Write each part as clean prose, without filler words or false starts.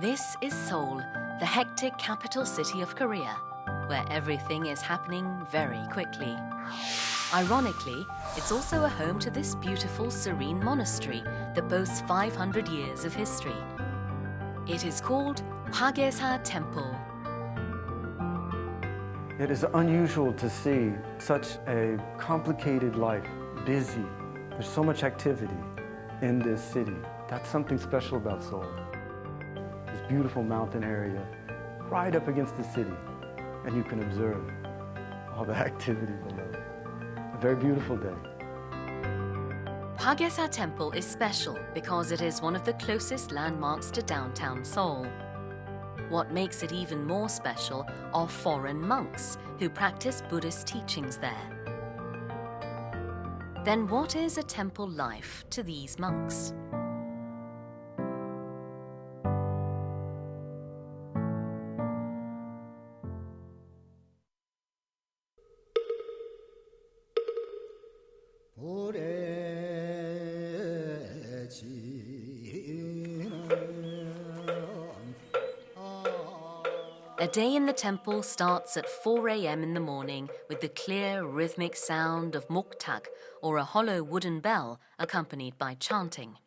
This is Seoul, the hectic capital city of Korea, where everything is happening very quickly. Ironically, it's also a home to this beautiful, serene monastery that boasts 500 years of history. It is called Hwagyesa Temple. It is unusual to see such a complicated life, busy. There's so much activity in this city. That's something special about Seoul. This beautiful mountain area right up against the city, and you can observe all the activity below. A very beautiful day. Hwagyesa Temple is special because it is one of the closest landmarks to downtown Seoul. What makes it even more special are foreign monks who practice Buddhist teachings there. Then what is a temple life to these monks? A day in the temple starts at 4 a.m. in the morning with the clear, rhythmic sound of moktak, or a hollow wooden bell accompanied by chanting.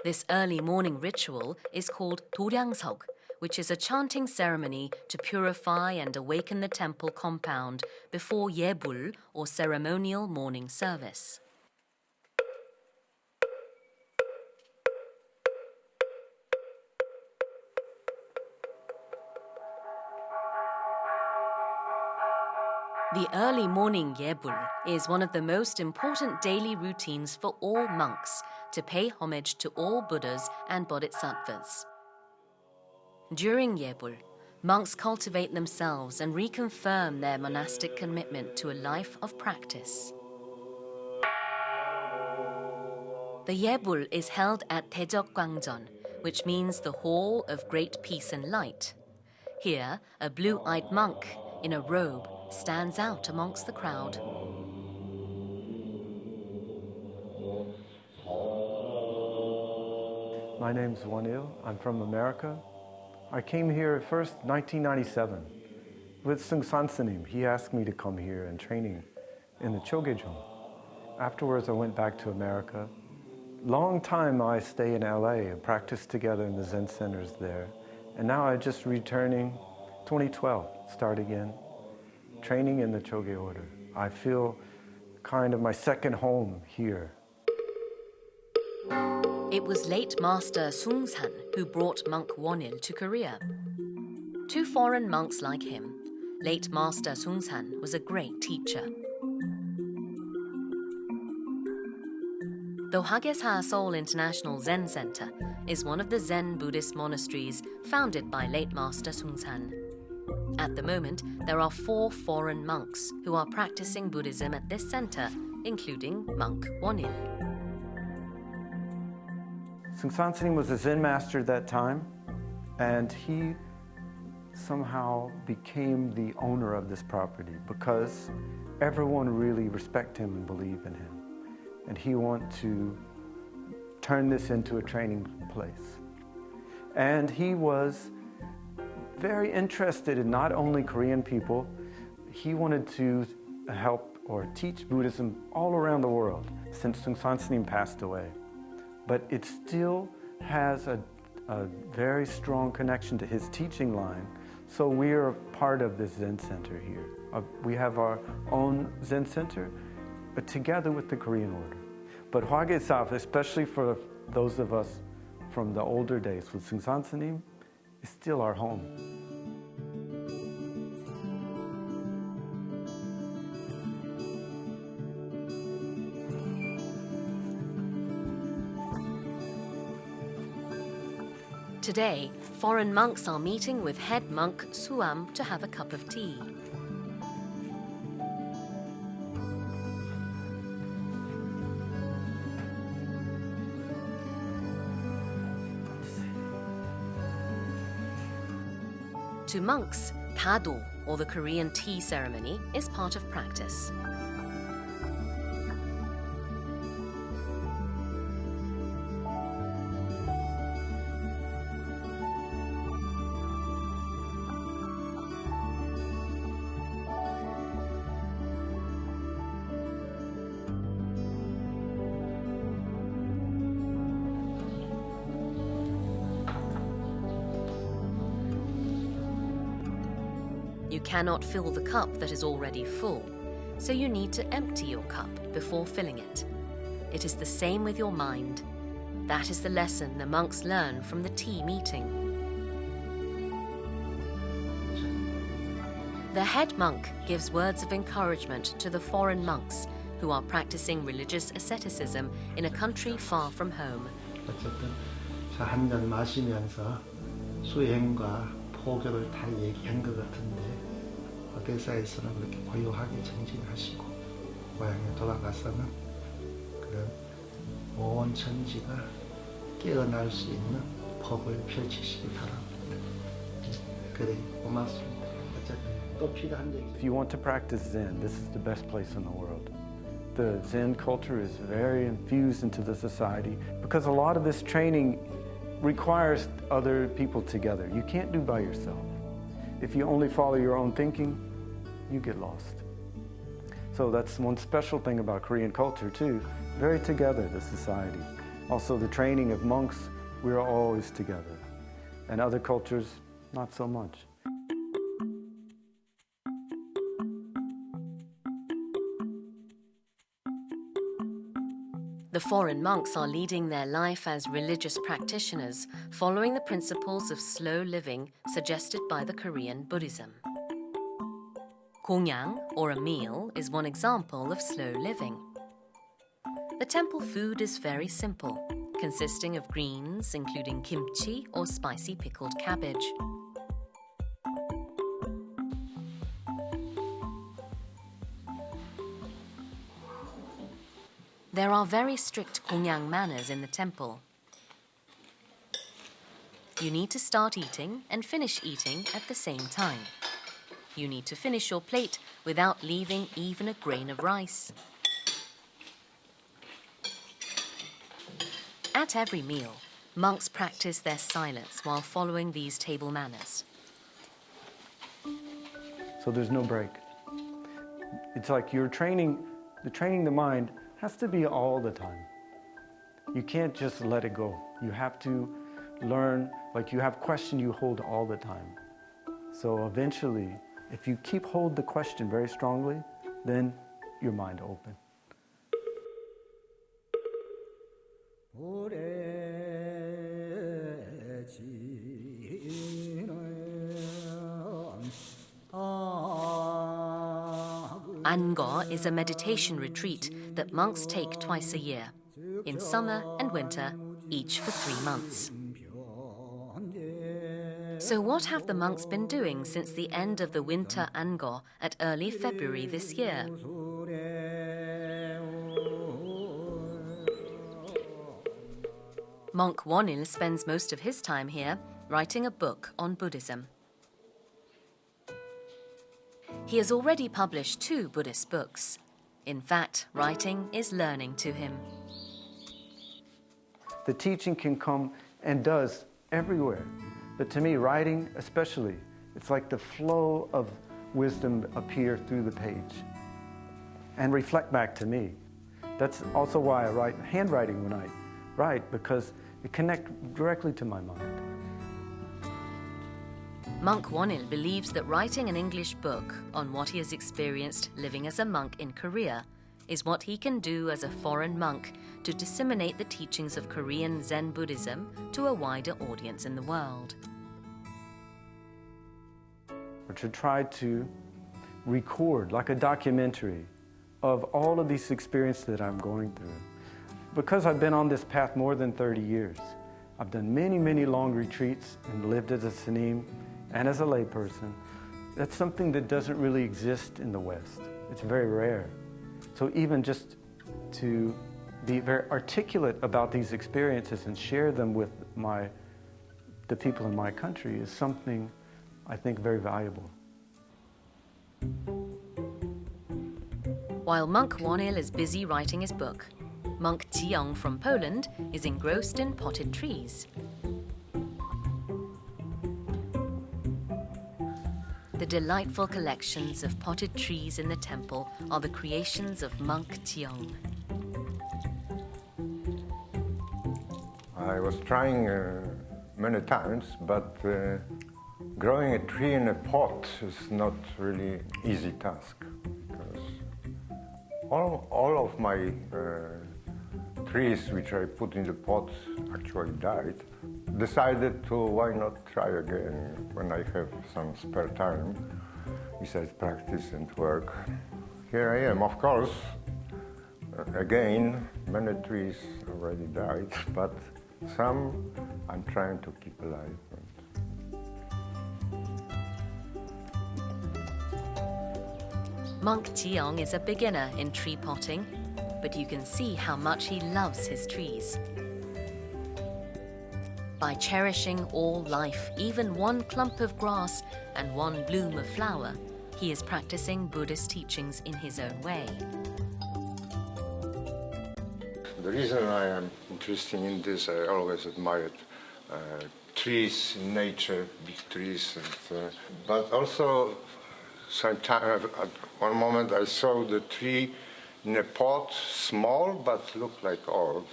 This early morning ritual is called 도량석, which is a chanting ceremony to purify and awaken the temple compound before 예불, or ceremonial morning service. The early morning 예불 is one of the most important daily routines for all monks to pay homage to all Buddhas and Bodhisattvas. During 예불, monks cultivate themselves and reconfirm their monastic commitment to a life of practice. The 예불 is held at 대적광전, which means the Hall of Great Peace and Light. Here, a blue-eyed monk in a robe stands out amongst the crowd. My name's Wanil. I'm from America. I came here first 1997 with Seung Sansanim. He asked me to come here and training in the Chogyejong. Afterwards, I went back to America. Long time I stay in LA and practice together in the Zen centers there. And now I just returning 2012, start again, training in the Chogyej order. I feel kind of my second home here. It was late Master Sungsan who brought monk Wanil to Korea. To foreign monks like him, late Master Sungsan was a great teacher. The Hwagyesa Seoul International Zen Center is one of the Zen Buddhist monasteries founded by late Master Sungsan. At the moment, there are 4 foreign monks who are practicing Buddhism at this center, including monk Wanil. Seung Sansanim was a Zen master at that time, and he somehow became the owner of this property because everyone really respect him and believe in him. And he wanted to turn this into a training place. And he was very interested in not only Korean people, he wanted to help or teach Buddhism all around the world since Seung Sansanim passed away. But it still has a very strong connection to his teaching line, so we are part of this Zen Center here. We have our own Zen Center, but together with the Korean order. But Hwagyesa, especially for those of us from the older days with Seung Sansanim, is still our home. Today, foreign monks are meeting with head monk Suam to have a cup of tea. To monks, Tado, or the Korean tea ceremony, is part of practice. cannot fill the cup that is already full, so you need to empty your cup before filling it. It is the same with your mind. That is the lesson the monks learn from the tea meeting. The head monk gives words of encouragement to the foreign monks who are practicing religious asceticism in a country far from home. 어쨌든 한 잔 마시면서 수행과 포교를 다 얘기한 것 같은데 오데사에서는 그렇게 고요하게 정진하시고 고향에 돌아가서는 그런 온 천지가 깨어날 수 있는 법을 펼치시기 바랍니다. 그래 고맙습니다. 어쨌든 또 필요한 얘기. If you want to practice Zen, this is the best place in the world. The Zen culture is very infused into the society because a lot of this training requires other people together. You can't do by yourself. If you only follow your own thinking, you get lost. So that's one special thing about Korean culture too. Very together, the society. Also the training of monks, we're always together. And other cultures, not so much. The foreign monks are leading their life as religious practitioners, following the principles of slow living suggested by the Korean Buddhism. Kongyang, or a meal, is one example of slow living. The temple food is very simple, consisting of greens including kimchi or spicy pickled cabbage. There are very strict Kongyang manners in the temple. You need to start eating and finish eating at the same time. You need to finish your plate without leaving even a grain of rice. At every meal, monks practice their silence while following these table manners. So there's no break. It's like you're training the mind has to be all the time. You can't just let it go. You have to learn, like you have question you hold all the time. So eventually, if you keep hold the question very strongly, then your mind open. Ango is a meditation retreat that monks take twice a year, in summer and winter, each for 3 months. So what have the monks been doing since the end of the winter Ango at early February this year? Monk Wonil spends most of his time here writing a book on Buddhism. He has already published 2 Buddhist books. In fact, writing is learning to him. The teaching can come and does everywhere. But to me, writing especially, it's like the flow of wisdom appear through the page and reflect back to me. That's also why I write handwriting when I write, because it connects directly to my mind. Monk Wonil believes that writing an English book on what he has experienced living as a monk in Korea is what he can do as a foreign monk to disseminate the teachings of Korean Zen Buddhism to a wider audience in the world. Or to try to record, like a documentary, of all of these experiences that I'm going through. Because I've been on this path more than 30 years, I've done many, many long retreats and lived as a sanim and as a layperson. That's something that doesn't really exist in the West. It's very rare. So even just to be very articulate about these experiences and share them with the people in my country is something I think very valuable. While Monk Wonil is busy writing his book, Monk Jiyoung from Poland is engrossed in potted trees. The delightful collections of potted trees in the temple are the creations of Monk Jiyoung. I was trying many times, but Growing a tree in a pot is not really easy task because all of my trees which I put in the pot actually died. Decided to why not try again when I have some spare time besides practice and work. Here I am, of course. Again, many trees already died, but some I'm trying to keep alive. Monk Jiong is a beginner in tree potting, but you can see how much he loves his trees. By cherishing all life, even one clump of grass and one bloom of flower, he is practicing Buddhist teachings in his own way. The reason I am interested in this, I always admired trees in nature, big trees, and, but also sometimes at one moment I saw the tree in a pot, small but looked like old,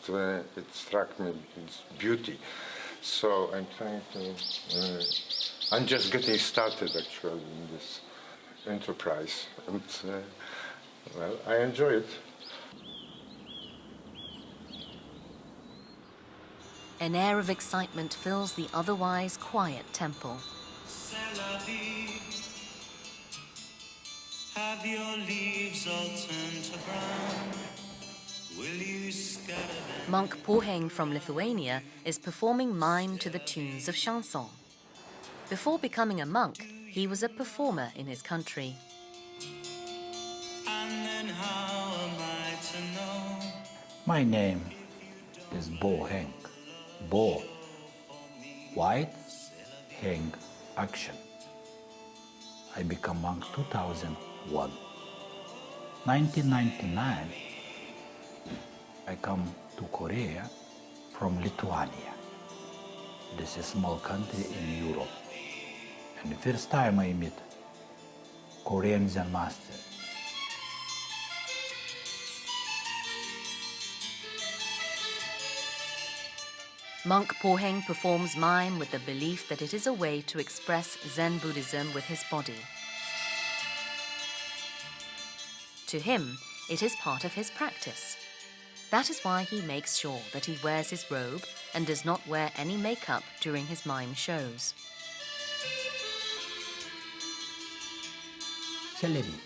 and it struck me its beauty. So I'm trying to, I'm just getting started actually in this enterprise, and well, I enjoy it. An air of excitement fills the otherwise quiet temple. Have your leaves all turned to brown? Will you scatter them? Monk Poheng from Lithuania is performing mime to the tunes of chanson. Before becoming a monk, he was a performer in his country. And then how am I to know? My name is Bo Heng. Bo, white, Heng, action. I became monk 2001. 1999, I come to Korea from Lithuania. This is a small country in Europe. And the first time I meet Korean Zen master. Monk Poheng performs mime with the belief that it is a way to express Zen Buddhism with his body. To him, it is part of his practice. That is why he makes sure that he wears his robe and does not wear any makeup during his mime shows. Celery,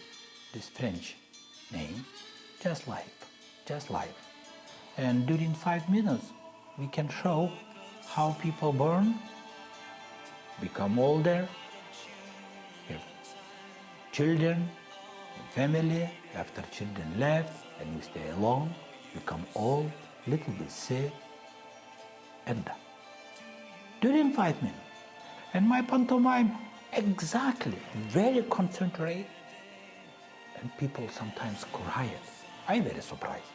this French name, just life. And during 5 minutes, we can show how people born, become older, have children, family, after children left, and we stay alone, become old, little bit sick, and die. During 5 minutes. And my pantomime, exactly, very concentrate, and people sometimes quiet. I'm very surprised.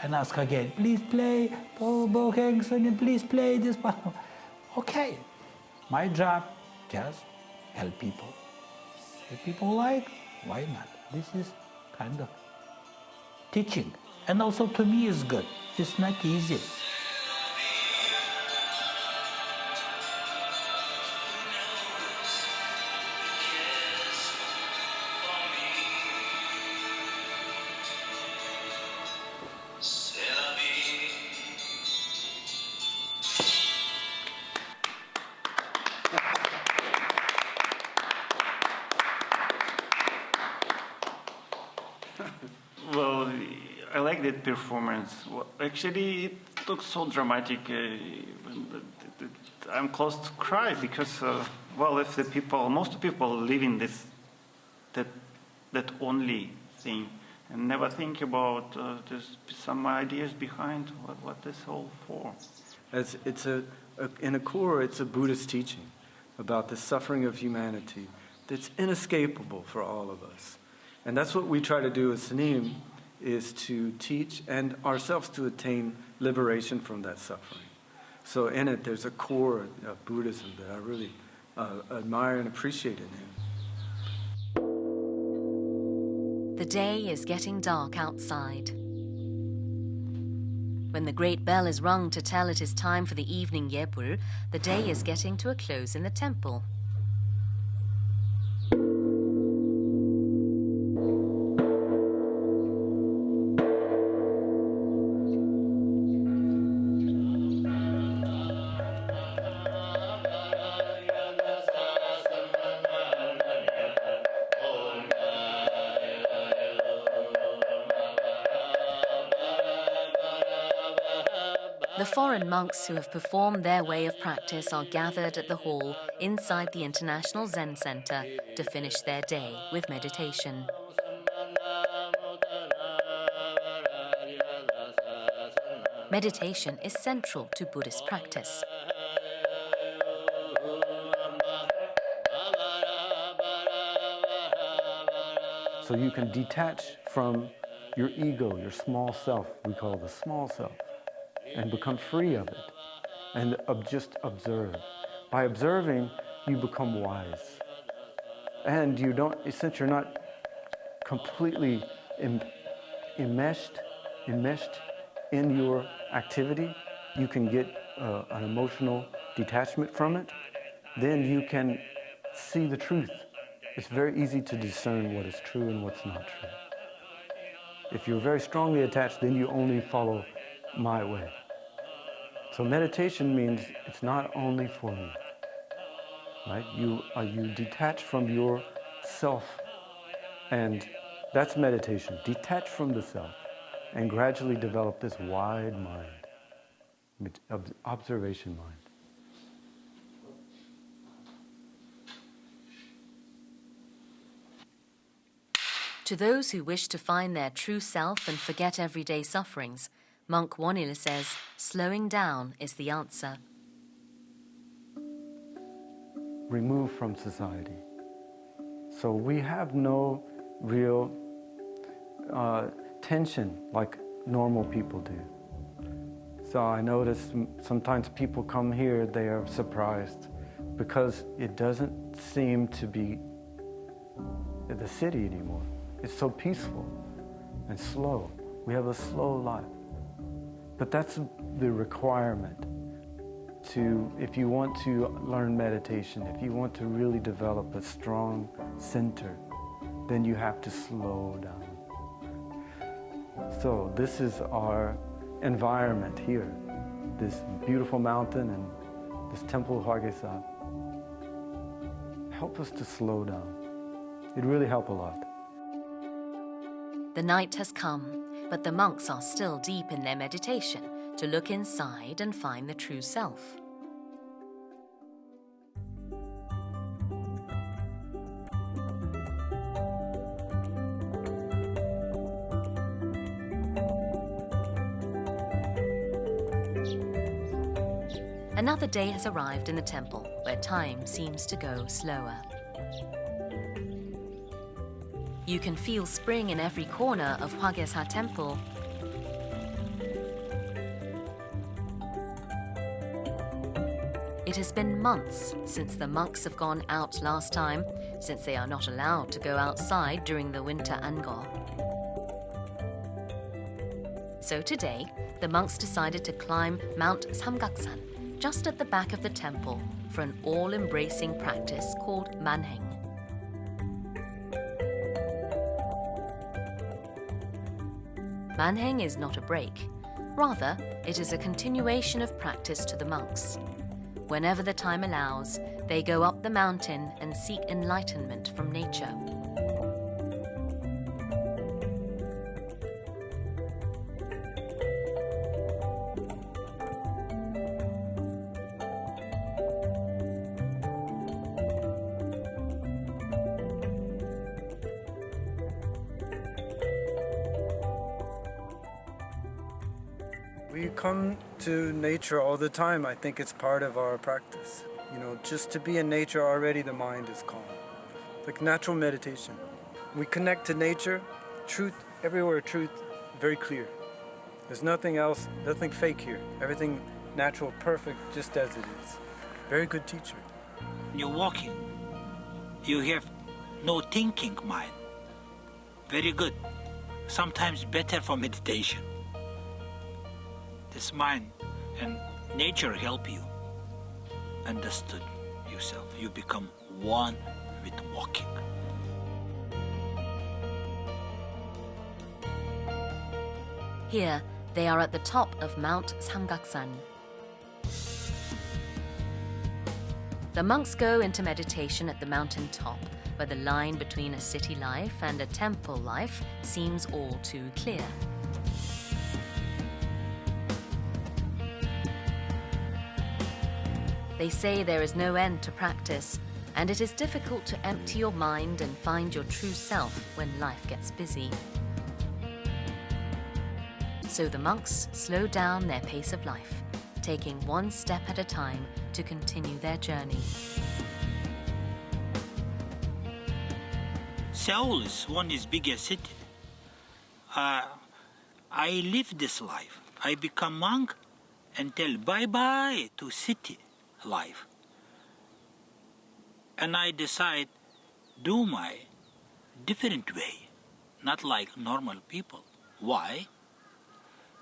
And ask again, please play, Bo Heng, please play this part. Okay, my job, just help people. If people like, why not? This is kind of teaching. And also to me is good. It's not easy. Well, I like that performance. Well, actually, it looks so dramatic. I'm close to cry because, well, if the people, most people live in this, that only thing, and never think about there's some ideas behind what this all for. In a core, it's a Buddhist teaching about the suffering of humanity that's inescapable for all of us. And that's what we try to do as Sanim, is to teach and ourselves to attain liberation from that suffering. So in it, there's a core of Buddhism that I really admire and appreciate in him. The day is getting dark outside. When the great bell is rung to tell it is time for the evening Yebul, the day is getting to a close in the temple. foreign monks who have performed their way of practice are gathered at the hall inside the International Zen Center to finish their day with meditation. Meditation is central to Buddhist practice. So you can detach from your ego, your small self, we call the small self, and become free of it, and just observe. By observing, you become wise. And you don't, since you're not completely enmeshed in your activity, you can get an emotional detachment from it. Then you can see the truth. It's very easy to discern what is true and what's not true. If you're very strongly attached, then you only follow my way. So meditation means it's not only for me, right? You detach from your self, and that's meditation. Detach from the self and gradually develop this wide mind, observation mind. To those who wish to find their true self and forget everyday sufferings, Monk Wonil says slowing down is the answer. Remove from society. So we have no real tension like normal people do. So I notice sometimes people come here, they are surprised because it doesn't seem to be the city anymore. It's so peaceful and slow. We have a slow life. But that's the requirement to, if you want to learn meditation, if you want to really develop a strong center, then you have to slow down. So this is our environment here, this beautiful mountain and this temple Hwagyesa. Help us to slow down. It really helps a lot. The night has come, but the monks are still deep in their meditation to look inside and find the true self. Another day has arrived in the temple, where time seems to go slower. You can feel spring in every corner of Hwagyesa Temple. It has been months since the monks have gone out last time, since they are not allowed to go outside during the winter Angor. So today, the monks decided to climb Mount Samgaksan, just at the back of the temple, for an all-embracing practice called manheng. Manheng is not a break. Rather, it is a continuation of practice to the monks. Whenever the time allows, they go up the mountain and seek enlightenment from nature. We come to nature all the time. I think it's part of our practice. You know, just to be in nature already, the mind is calm. Like natural meditation. We connect to nature, truth, everywhere truth, very clear. There's nothing else, nothing fake here. Everything natural, perfect, just as it is. Very good teacher. You're walking, you have no thinking mind. Very good. Sometimes better for meditation. This mind and nature help you understood yourself. You become one with walking. Here, they are at the top of Mount Samgaksan. The monks go into meditation at the mountain top, where the line between a city life and a temple life seems all too clear. They say there is no end to practice, and it is difficult to empty your mind and find your true self when life gets busy. So the monks slow down their pace of life, taking one step at a time to continue their journey. Seoul is one is biggest city. I live this life. I become monk and tell bye-bye to city life. And I decide do my different way, not like normal people. Why?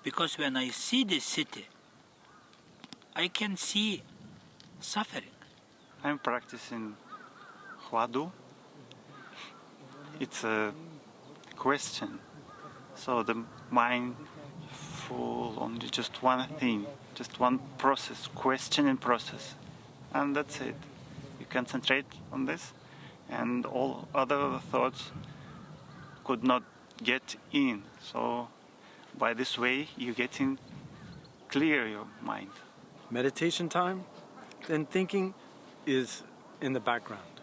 Because when I see this city, I can see suffering. I'm practicing Hwadu. It's a question. So the mind full on just one thing, just one process, questioning process. And that's it. You concentrate on this, and all other thoughts could not get in. So by this way, you're getting clear your mind. Meditation time, then thinking is in the background.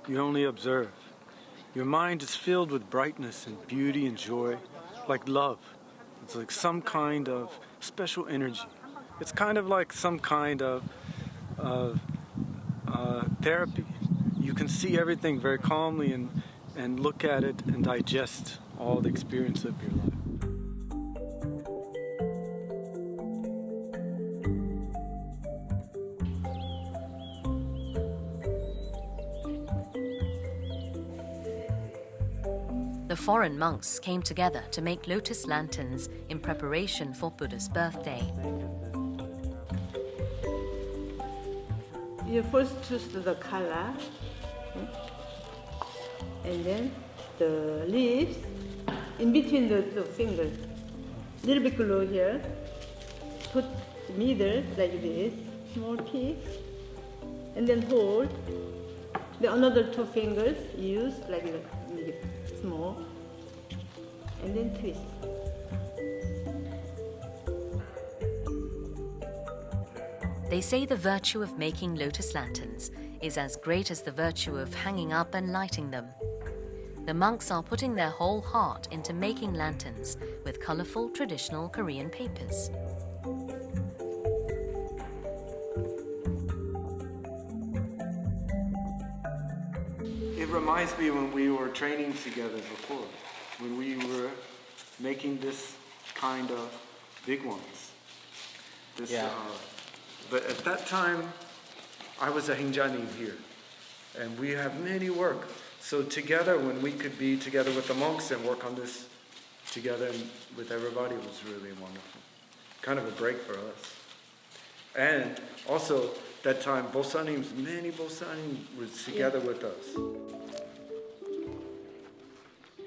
You only observe. Your mind is filled with brightness and beauty and joy, like love. It's like some kind of special energy. It's kind of like some kind of therapy. You can see everything very calmly and look at it and digest all the experience of your life. The foreign monks came together to make lotus lanterns in preparation for Buddha's birthday. You first choose the color, and then the leaves in between the two fingers. Little bit glue here. Put the middle like this, small piece, and then hold. The another two fingers use like that, small, and then twist. They say the virtue of making lotus lanterns is as great as the virtue of hanging up and lighting them. The monks are putting their whole heart into making lanterns with colorful traditional Korean papers. It reminds me when we were training together before, when we were making this kind of big ones. But at that time, I was a Hingjani here, and we have many work. So together, when we could be together with the monks and work on this together and with everybody, was really wonderful. Kind of a break for us. And also, that time, many Bosanim were together with us.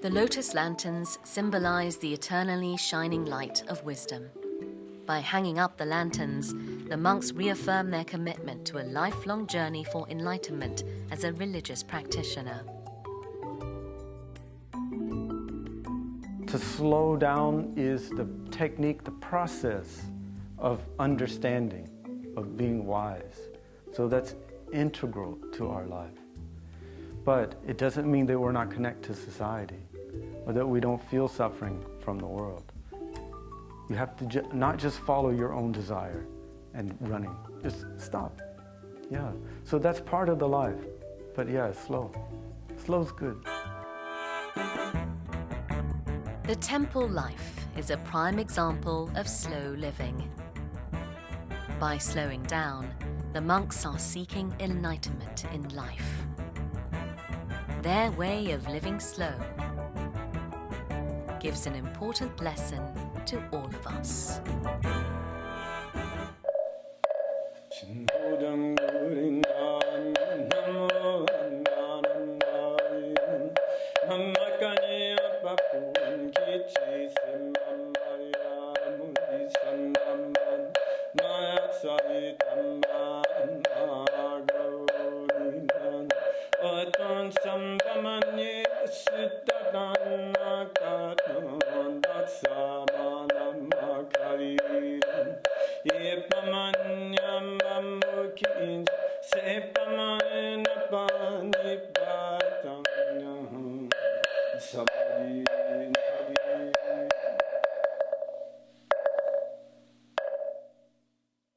The lotus lanterns symbolize the eternally shining light of wisdom. By hanging up the lanterns, the monks reaffirm their commitment to a lifelong journey for enlightenment as a religious practitioner. To slow down is the technique, the process of understanding, of being wise. So that's integral to our life. But it doesn't mean that we're not connected to society or that we don't feel suffering from the world. You have to not just follow your own desire and running. Just stop. Yeah. So that's part of the life. But yeah, slow. Slow's good. The temple life is a prime example of slow living. By slowing down, the monks are seeking enlightenment in life. Their way of living slow gives an important lesson to all of us. Sepamanyamamukin Sepamanapanipatam Sabadi